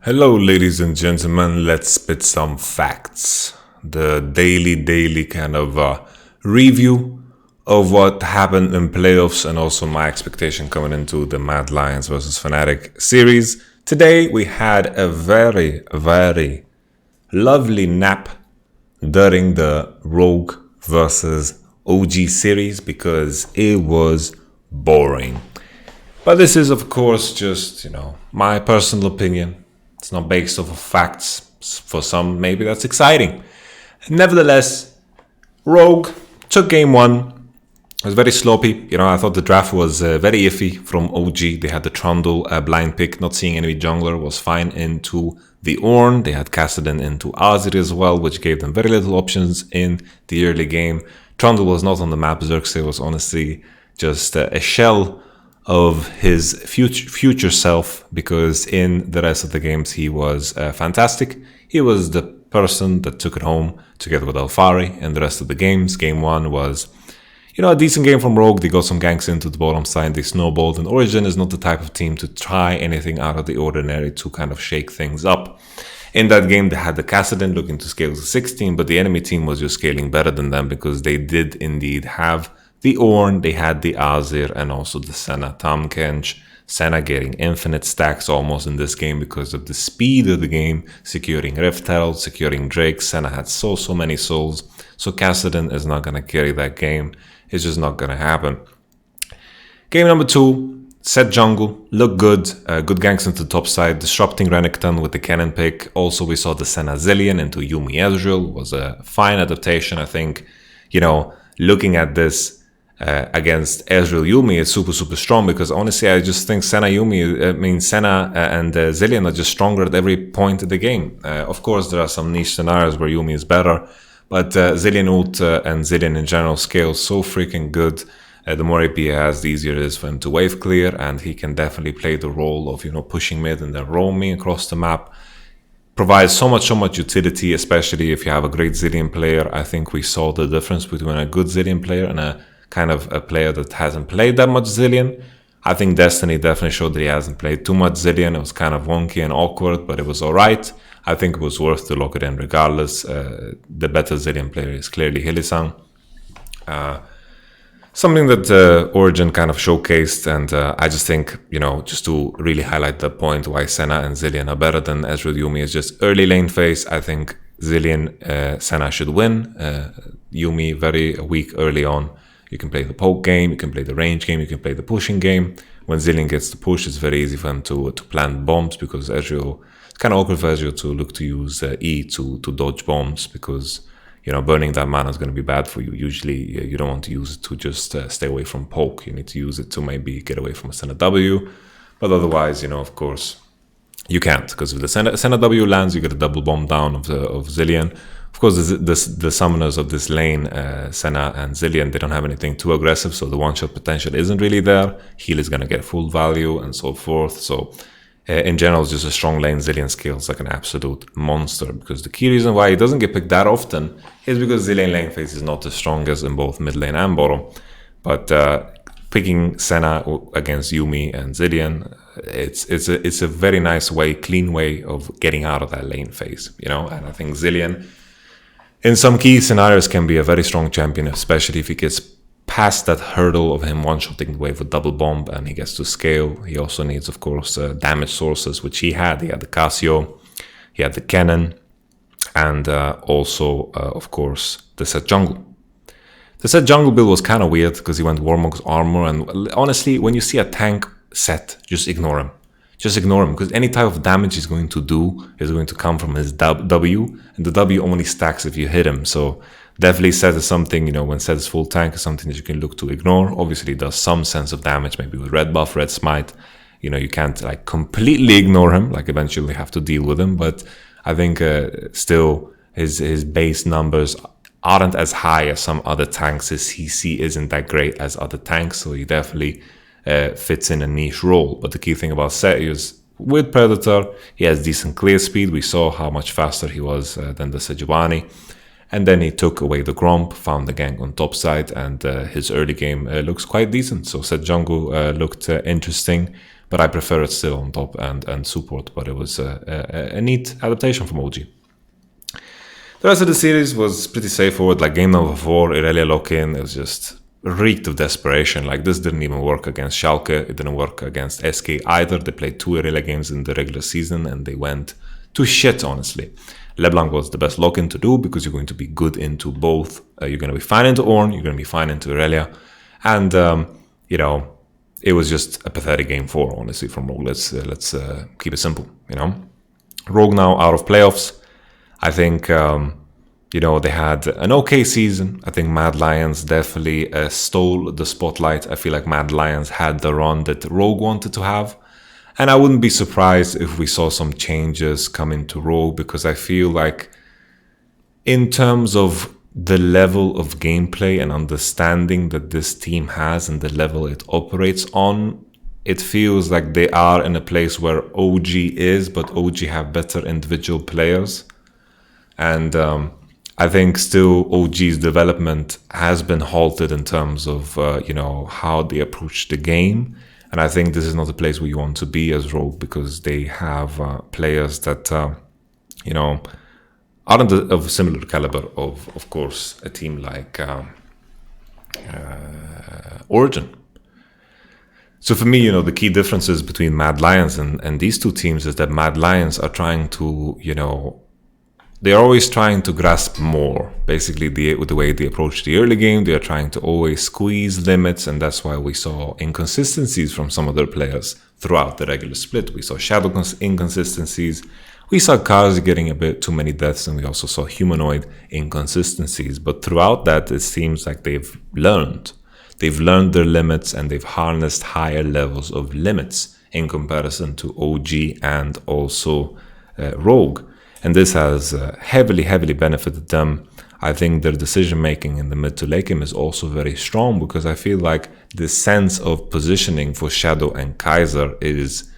Hello, ladies and gentlemen. Let's spit some facts. The daily kind of review of what happened in playoffs and also my expectation coming into the Mad Lions versus Fnatic series. Today, we had a very lovely nap during the Rogue versus OG series because it was boring. But this is, of course, just, my personal opinion. It's not based off of facts. For some, maybe that's exciting. Nevertheless, Rogue took game one. It was very sloppy. I thought the draft was very iffy from OG. They had the Trundle blind pick, not seeing any jungler, was fine into the Ornn. They had Kassadin into Azir as well, which gave them very little options in the early game. Trundle was not on the map. Xerxes was honestly just a shell of his future self, because in the rest of the games he was fantastic. He was the person that took it home together with Alphari in the rest of the games. Game one was, a decent game from Rogue. They got some ganks into the bottom side. They snowballed, and Origen is not the type of team to try anything out of the ordinary to kind of shake things up. In that game, they had the Kassadin looking to scale to 16, but the enemy team was just scaling better than them because they did indeed have the Ornn, they had the Azir, and also the Senna Tahm Kench. Senna getting infinite stacks almost in this game because of the speed of the game, securing Rift Herald, securing Drake. Senna had so many souls, so Kassadin is not going to carry that game. It's just not going to happen. Game number two, Sett jungle, looked good. Good ganks into the top side, disrupting Renekton with the cannon pick. Also, we saw the Senna Zilean into Yuumi Ezreal. Was a fine adaptation, I think. Looking at this, against Ezreal Yuumi is super strong, because honestly I just think Senna and Zilean are just stronger at every point of the game. Of course there are some niche scenarios where Yuumi is better, but Zilean ult and Zilean in general scale so freaking good. The more AP he has, the easier it is for him to wave clear, and he can definitely play the role of pushing mid and then roaming across the map. Provides so much utility, especially if you have a great Zilean player. I think we saw the difference between a good Zilean player and a kind of a player that hasn't played that much Zilean. I think Destiny definitely showed that he hasn't played too much Zilean. It was kind of wonky and awkward, but it was alright. I think it was worth to lock it in regardless. The better Zilean player is clearly Hylissang. Something that Origen kind of showcased, and I just think, just to really highlight the point why Senna and Zilean are better than Ezreal Yuumi is just early lane phase. I think Zilean, Senna should win. Yuumi very weak early on. You can play the poke game, you can play the range game, you can play the pushing game. When Zilean gets the push, it's very easy for him to plant bombs, because Ezreal, it's kind of awkward for Ezreal to look to use E to dodge bombs, because burning that mana is going to be bad for you. Usually you don't want to use it to just stay away from poke. You need to use it to maybe get away from a Senna W, but otherwise, of course, you can't, because if the Senna W lands, you get a double bomb down of Zilean. Of course, the summoners of this lane, Senna and Zilean, they don't have anything too aggressive, so the one-shot potential isn't really there. Heal is going to get full value and so forth. So in general, it's just a strong lane. Zilean scales like an absolute monster, because the key reason why he doesn't get picked that often is because Zilean lane phase is not the strongest in both mid lane and bottom. But picking Senna against Yuumi and Zilean, it's a very nice way, clean way of getting out of that lane phase, and I think Zilean in some key scenarios can be a very strong champion, especially if he gets past that hurdle of him one-shotting the wave with double bomb and he gets to scale. He also needs, of course, damage sources, which he had. He had the Cassio, he had the cannon, and also, of course, the Sett jungle. The Sett jungle build was kind of weird because he went Warmog's armor, and honestly, when you see a tank Sett, just ignore him. Just ignore him, because any type of damage he's going to do is going to come from his W, and the W only stacks if you hit him. So definitely Sett is something, when Sett is full tank, is something that you can look to ignore. Obviously, it does some sense of damage, maybe with red buff, red smite. You can't completely ignore him, eventually have to deal with him. But I think still his base numbers aren't as high as some other tanks. His CC isn't that great as other tanks, so he definitely fits in a niche role. But the key thing about Sett is, with Predator, he has decent clear speed. We saw how much faster he was than the Sejuani. And then he took away the Gromp, found the gank on top side, and his early game looks quite decent. So Sett jungle looked interesting. but I prefer it still on top and support. But it was a neat adaptation from OG. The rest of the series was pretty straightforward. Like game number 4, Irelia lock-in, it was just reeked of desperation. Like this didn't even work against Schalke. It didn't work against SK either. They played 2 Irelia games in the regular season and they went to shit, honestly. LeBlanc was the best lock-in to do because you're going to be good into both. You're going to be fine into Ornn, you're going to be fine into Irelia. And, you know, it was just a pathetic game 4, honestly, from Rogue. Let's keep it simple, you know. Rogue now out of playoffs. I think, you know, they had an okay season. I think Mad Lions definitely stole the spotlight. I feel like Mad Lions had the run that Rogue wanted to have. And I wouldn't be surprised if we saw some changes come into Rogue, because I feel like in terms of the level of gameplay and understanding that this team has and the level it operates on, it feels like they are in a place where OG is, but OG have better individual players. And I think still OG's development has been halted in terms of, you know, how they approach the game. And I think this is not a place where you want to be as Rogue, because they have players that, you know, aren't of similar caliber of course, a team like Origin. So for me, you know, the key differences between Mad Lions and these two teams is that Mad Lions are trying to, you know, they're always trying to grasp more. Basically, the way they approach the early game, they are trying to always squeeze limits, and that's why we saw inconsistencies from some of their players throughout the regular split. We saw Shadow inconsistencies, we saw Kazi getting a bit too many deaths, and we also saw Humanoid inconsistencies. But throughout that, it seems like they've learned. They've learned their limits, and they've harnessed higher levels of limits in comparison to OG and also Rogue. And this has heavily benefited them. I think their decision-making in the mid to late game is also very strong, because I feel like the sense of positioning for Shadow and Kaiser is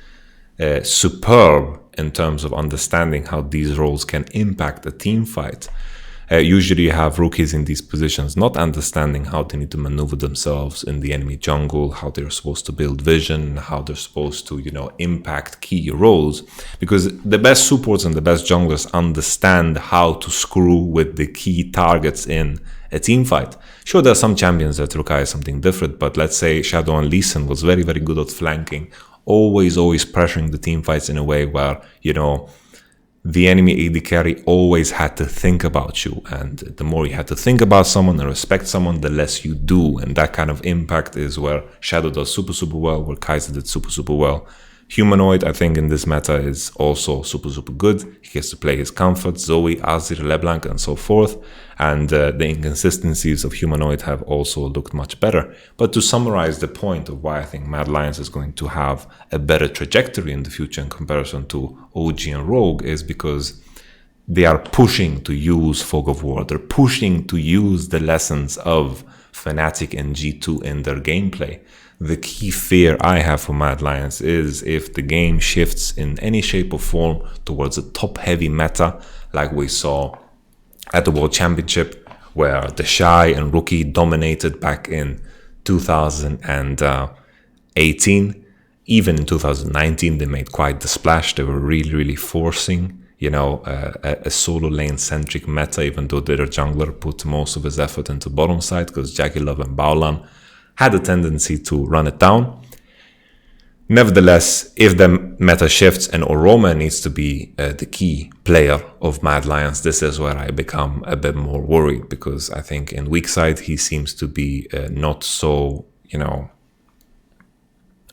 superb in terms of understanding how these roles can impact a team fight. Usually you have rookies in these positions not understanding how they need to maneuver themselves in the enemy jungle, how they're supposed to build vision, how they're supposed to, you know, impact key roles. Because the best supports and the best junglers understand how to screw with the key targets in a team fight. Sure, there are some champions that require something different, but let's say Shadow and Lee Sin was very good at flanking, always pressuring the team fights in a way where, you know, the enemy AD carry always had to think about you, and the more you had to think about someone and respect someone, the less you do. And that kind of impact is where Shadow does super well, where Kaiser did super well. Humanoid, I think in this meta is also super good. He gets to play his comfort, Zoe, Azir, LeBlanc, and so forth. And the inconsistencies of Humanoid have also looked much better. But to summarize the point of why I think Mad Lions is going to have a better trajectory in the future in comparison to OG and Rogue is because they are pushing to use Fog of War. They're pushing to use the lessons of Fnatic and G2 in their gameplay. The key fear I have for Mad Lions is if the game shifts in any shape or form towards a top-heavy meta, like we saw at the World Championship, where the Shy and Rookie dominated back in 2018. Even in 2019, they made quite the splash. They were really forcing, you know, a solo lane-centric meta, even though their jungler put most of his effort into bottom side, because JackeyLove and Baolan had a tendency to run it down. Nevertheless, if the meta shifts and Oroma needs to be the key player of Mad Lions, this is where I become a bit more worried, because I think in weak side he seems to be not so, you know,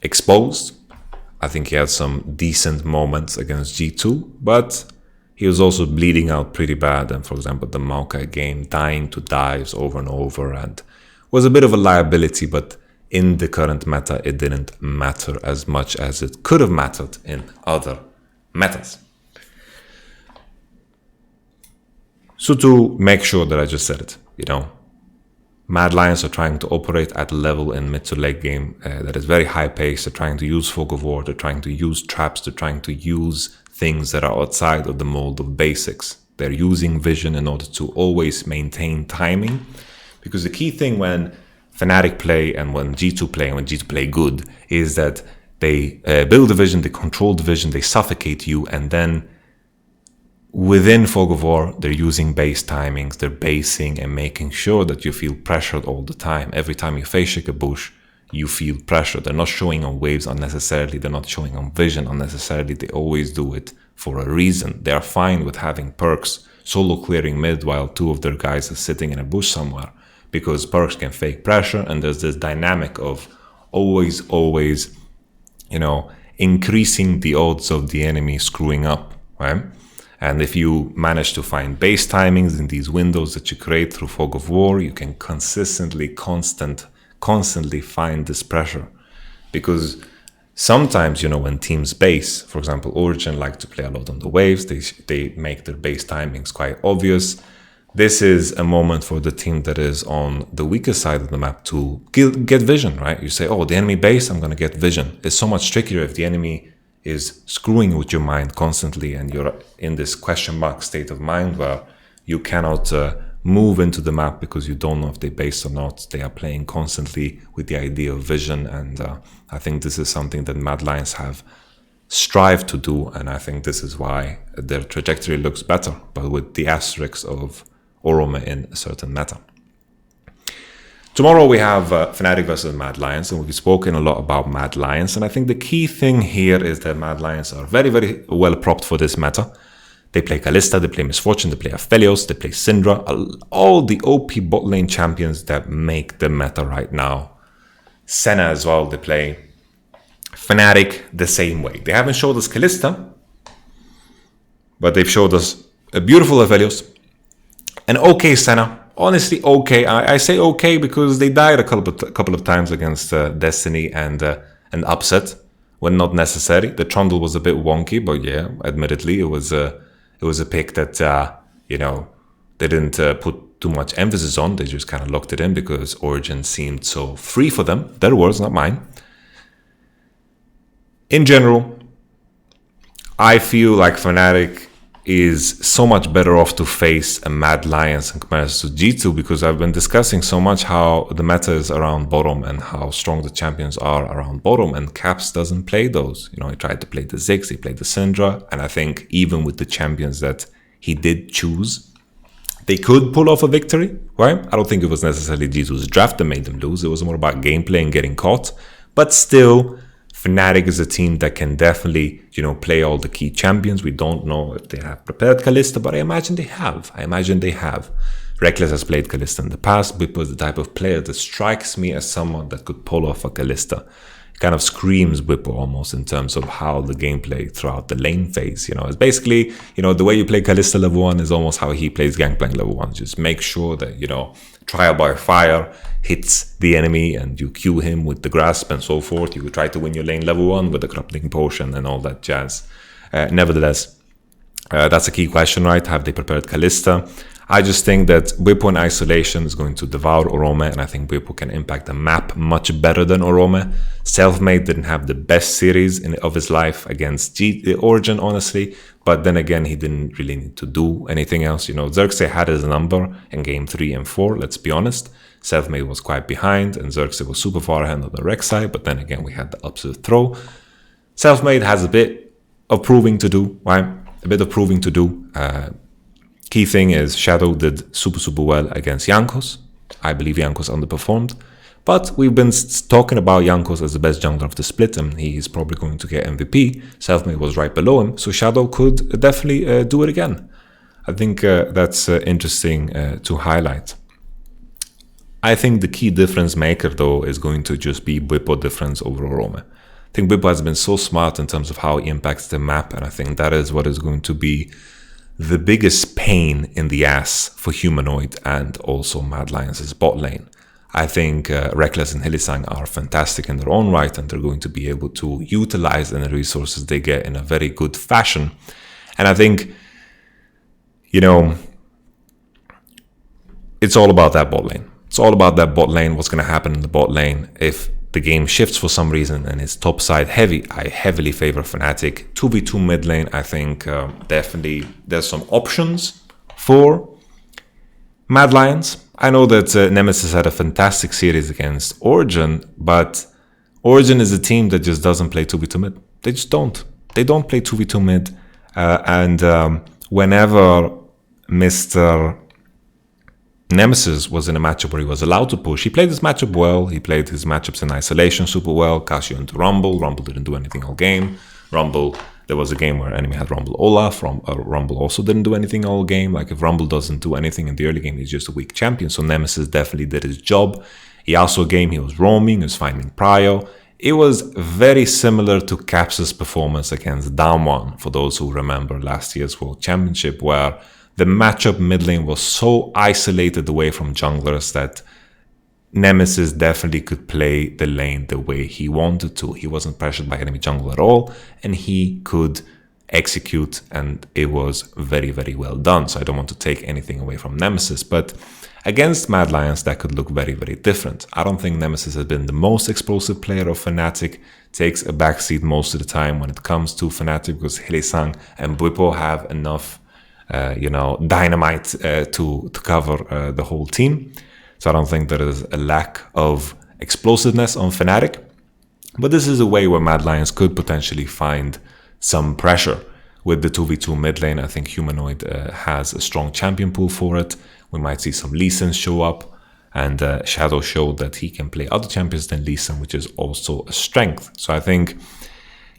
exposed. I think he had some decent moments against G2, but he was also bleeding out pretty bad. And for example, the Maokai game, dying to dives over and over, and was a bit of a liability, but in the current meta, it didn't matter as much as it could have mattered in other metas. So to make sure that I just said it, you know, Mad Lions are trying to operate at a level in mid to late game that is very high paced. They're trying to use Fog of War, they're trying to use traps, they're trying to use things that are outside of the mold of basics. They're using vision in order to always maintain timing. Because the key thing when Fnatic play and when G2 play and when G2 play good is that They build the vision, they control the vision, they suffocate you, and then within Fog of War, they're using base timings, they're basing and making sure that you feel pressured all the time. Every time you face shake a bush, you feel pressure. They're not showing on waves unnecessarily, they're not showing on vision unnecessarily, they always do it for a reason. They are fine with having Perkz solo clearing mid while two of their guys are sitting in a bush somewhere, because Perkz can fake pressure, and there's this dynamic of always, increasing the odds of the enemy screwing up, right? And if you manage to find base timings in these windows that you create through Fog of War, you can constantly find this pressure. Because sometimes, when teams base, for example, Origin like to play a lot on the waves, they make their base timings quite obvious. This is a moment for the team that is on the weaker side of the map to get vision, right? You say, oh, the enemy base, I'm going to get vision. It's so much trickier if the enemy is screwing with your mind constantly and you're in this question mark state of mind where you cannot move into the map because you don't know if they base or not. They are playing constantly with the idea of vision, and I think this is something that Mad Lions have strived to do, and I think this is why their trajectory looks better, but with the asterisks of Orome in a certain meta. Tomorrow we have Fnatic versus Mad Lions, and we've spoken a lot about Mad Lions, and I think the key thing here is that Mad Lions are very, very well propped for this meta. They play Kalista, they play Misfortune, they play Aphelios, they play Syndra, all the OP bot lane champions that make the meta right now. Senna as well, they play Fnatic the same way. They haven't showed us Kalista, but they've showed us a beautiful Aphelios, an okay Senna. Honestly, okay. I say okay because they died a couple of times against Destiny and Upset when not necessary. The Trundle was a bit wonky, but yeah, admittedly, it was a pick that they didn't put too much emphasis on. They just kind of locked it in because Origin seemed so free for them. Their words, not mine. In general, I feel like Fnatic is so much better off to face a Mad Lions in comparison to G2, because I've been discussing so much how the meta is around bottom and how strong the champions are around bottom, and Caps doesn't play those. He tried to play the Ziggs, he played the Syndra, and I think even with the champions that he did choose, they could pull off a victory, right? I don't think it was necessarily G2's draft that made them lose. It was more about gameplay and getting caught, but still, Fnatic is a team that can definitely, play all the key champions. We don't know if they have prepared Kalista, but I imagine they have. Rekkles has played Kalista in the past. Bwipo is the type of player that strikes me as someone that could pull off a Kalista. Kind of screams Bwipo almost in terms of how the gameplay throughout the lane phase. It's basically, the way you play Kalista level 1 is almost how he plays Gangplank level 1. Just make sure that, Trial by Fire hits the enemy and you cue him with the grasp and so forth. You try to win your lane level 1 with the corrupting potion and all that jazz. Nevertheless, that's a key question, right? Have they prepared Kalista? I just think that Bwipo in isolation is going to devour Orome, and I think Bwipo can impact the map much better than Orome. Selfmade didn't have the best series of his life against Origin, honestly, but then again, he didn't really need to do anything else. Xerxes had his number in game 3 and 4, let's be honest. Selfmade was quite behind, and Xerxes was super far ahead on the Rex side, but then again, we had the upset throw. Selfmade has a bit of proving to do, right? Key thing is Shadow did super well against Jankos. I believe Jankos underperformed, but we've been talking about Jankos as the best jungler of the split, and he is probably going to get MVP. Selfmade was right below him, so Shadow could definitely do it again. I think that's interesting to highlight. I think the key difference maker, though, is going to just be Bwipo difference over Orome. I think Bwipo has been so smart in terms of how he impacts the map, and I think that is what is going to be the biggest pain in the ass for Humanoid and also Mad Lions' bot lane. I think Rekkles and Hylissang are fantastic in their own right, and they're going to be able to utilize any resources they get in a very good fashion. And I think, it's all about that bot lane. It's all about that bot lane, what's going to happen in the bot lane. If the game shifts for some reason and it's top side heavy, I heavily favor Fnatic. 2v2 mid lane, I think definitely there's some options for Mad Lions. I know that Nemesis had a fantastic series against Origin, but Origin is a team that just doesn't play 2v2 mid. They just don't. They don't play 2v2 mid. Whenever Mr. Nemesis was in a matchup where he was allowed to push, he played his matchup well. He played his matchups in isolation super well. Casio into Rumble. Rumble didn't do anything all game. Rumble, there was a game where enemy had Rumble Olaf. Rumble also didn't do anything all game. Like, if Rumble doesn't do anything in the early game, he's just a weak champion. So Nemesis definitely did his job. He also game, he was roaming, he was finding prio. It was very similar to Caps' performance against Damwon, for those who remember last year's World Championship, where the matchup mid lane was so isolated away from junglers that Nemesis definitely could play the lane the way he wanted to. He wasn't pressured by enemy jungle at all, and he could execute, and it was very, very well done. So I don't want to take anything away from Nemesis, but against Mad Lions, that could look very, very different. I don't think Nemesis has been the most explosive player of Fnatic, takes a backseat most of the time when it comes to Fnatic, because Hylissang and Bwipo have enough dynamite to cover the whole team. So I don't think there is a lack of explosiveness on Fnatic. But this is a way where Mad Lions could potentially find some pressure with the 2v2 mid lane. I think Humanoid has a strong champion pool for it. We might see some Lee Sin show up, and Shadow showed that he can play other champions than Lee Sin, which is also a strength. So I think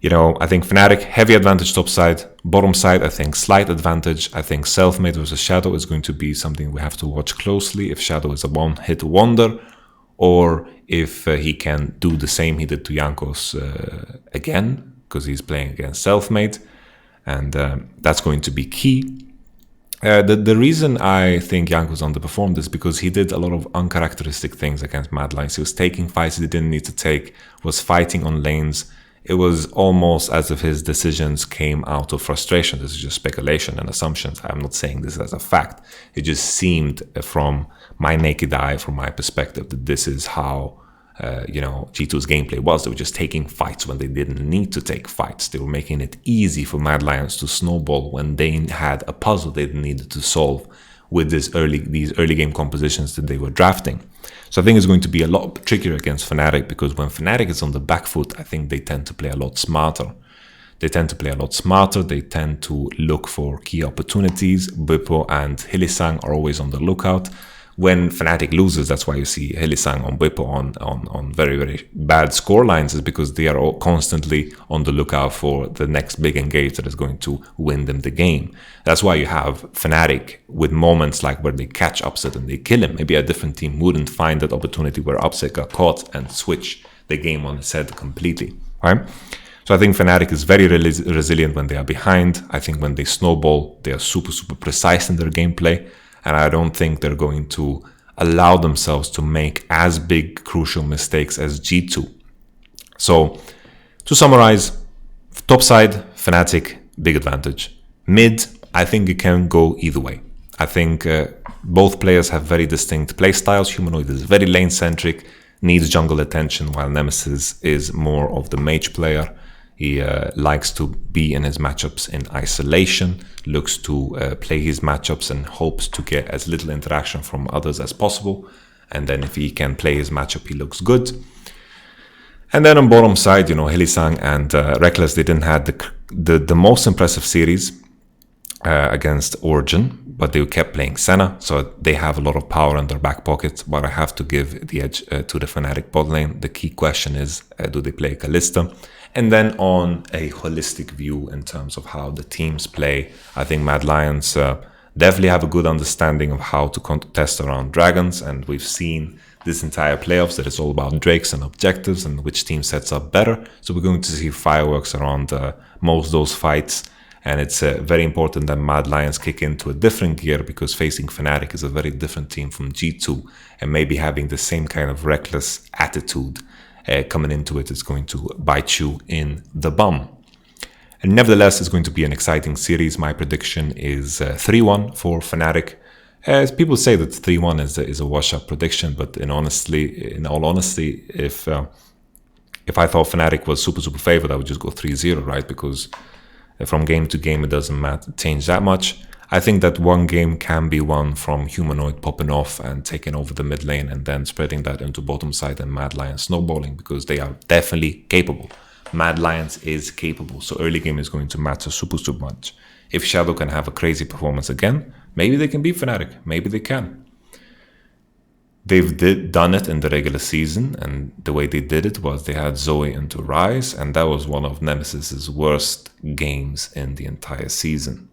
Fnatic, heavy advantage top side. Bottom side, I think slight advantage. I think Selfmade versus Shadow is going to be something we have to watch closely. If Shadow is a one-hit wonder, or if he can do the same he did to Jankos again, because he's playing against Selfmade. And that's going to be key. The reason I think Jankos underperformed is because he did a lot of uncharacteristic things against Mad Lions. He was taking fights he didn't need to take, was fighting on lanes. It was almost as if his decisions came out of frustration. This is just speculation and assumptions. I'm not saying this as a fact. It just seemed from my naked eye, from my perspective, that this is how G2's gameplay was. They were just taking fights when they didn't need to take fights. They were making it easy for Mad Lions to snowball when they had a puzzle they needed to solve with these early game compositions that they were drafting. So I think it's going to be a lot trickier against Fnatic, because when Fnatic is on the back foot, I think they tend to play a lot smarter. They tend to look for key opportunities. Bwipo and Hylissang are always on the lookout. When Fnatic loses, that's why you see Hylissang on Bwipo on very, very bad score lines, is because they are all constantly on the lookout for the next big engage that is going to win them the game. That's why you have Fnatic with moments like where they catch Upset and they kill him. Maybe a different team wouldn't find that opportunity where Upset got caught and switch the game on its head completely, right? So I think Fnatic is very resilient when they are behind. I think when they snowball, they are super, super precise in their gameplay. And I don't think they're going to allow themselves to make as big crucial mistakes as G2. So to summarize, top side, Fnatic, big advantage. Mid, I think it can go either way. I think both players have very distinct play styles. Humanoid is very lane-centric, needs jungle attention, while Nemesis is more of the mage player. He likes to be in his matchups in isolation, looks to play his matchups and hopes to get as little interaction from others as possible. And then if he can play his matchup, he looks good. And then on bottom side, Hylissang and Rekkles, they didn't have the most impressive series against Origin, but they kept playing Senna, so they have a lot of power in their back pocket. But I have to give the edge to the Fnatic bot lane. The key question is, do they play Kalista? And then on a holistic view in terms of how the teams play, I think Mad Lions definitely have a good understanding of how to contest around dragons. And we've seen this entire playoffs that it's all about drakes and objectives and which team sets up better. So we're going to see fireworks around most of those fights. And it's very important that Mad Lions kick into a different gear, because facing Fnatic is a very different team from G2. And maybe having the same kind of reckless attitude coming into it is going to bite you in the bum. And nevertheless, it's going to be an exciting series. My prediction is 3-1 for Fnatic. As people say that 3-1 is a wash-up prediction, but in all honesty, if I thought Fnatic was super, super favored, I would just go 3-0, right? Because from game to game, it doesn't change that much. I think that one game can be won from Humanoid popping off and taking over the mid lane and then spreading that into bottom side and Mad Lions snowballing, because they are definitely capable. Mad Lions is capable, so early game is going to matter super much. If Shadow can have a crazy performance again, maybe they can beat Fnatic, maybe they can. They've done it in the regular season, and the way they did it was they had Zoe into Ryze, and that was one of Nemesis's worst games in the entire season.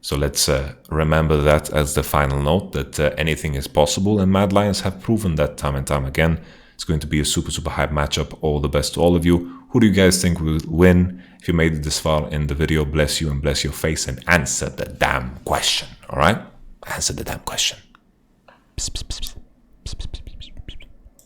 So let's remember that as the final note, that anything is possible, and Mad Lions have proven that time and time again. It's going to be a super hype matchup. All the best to all of you. Who do you guys think will win? If you made it this far in the video, bless you and bless your face, and answer the damn question, all right? Answer the damn question. Psst, psst, psst, psst, psst.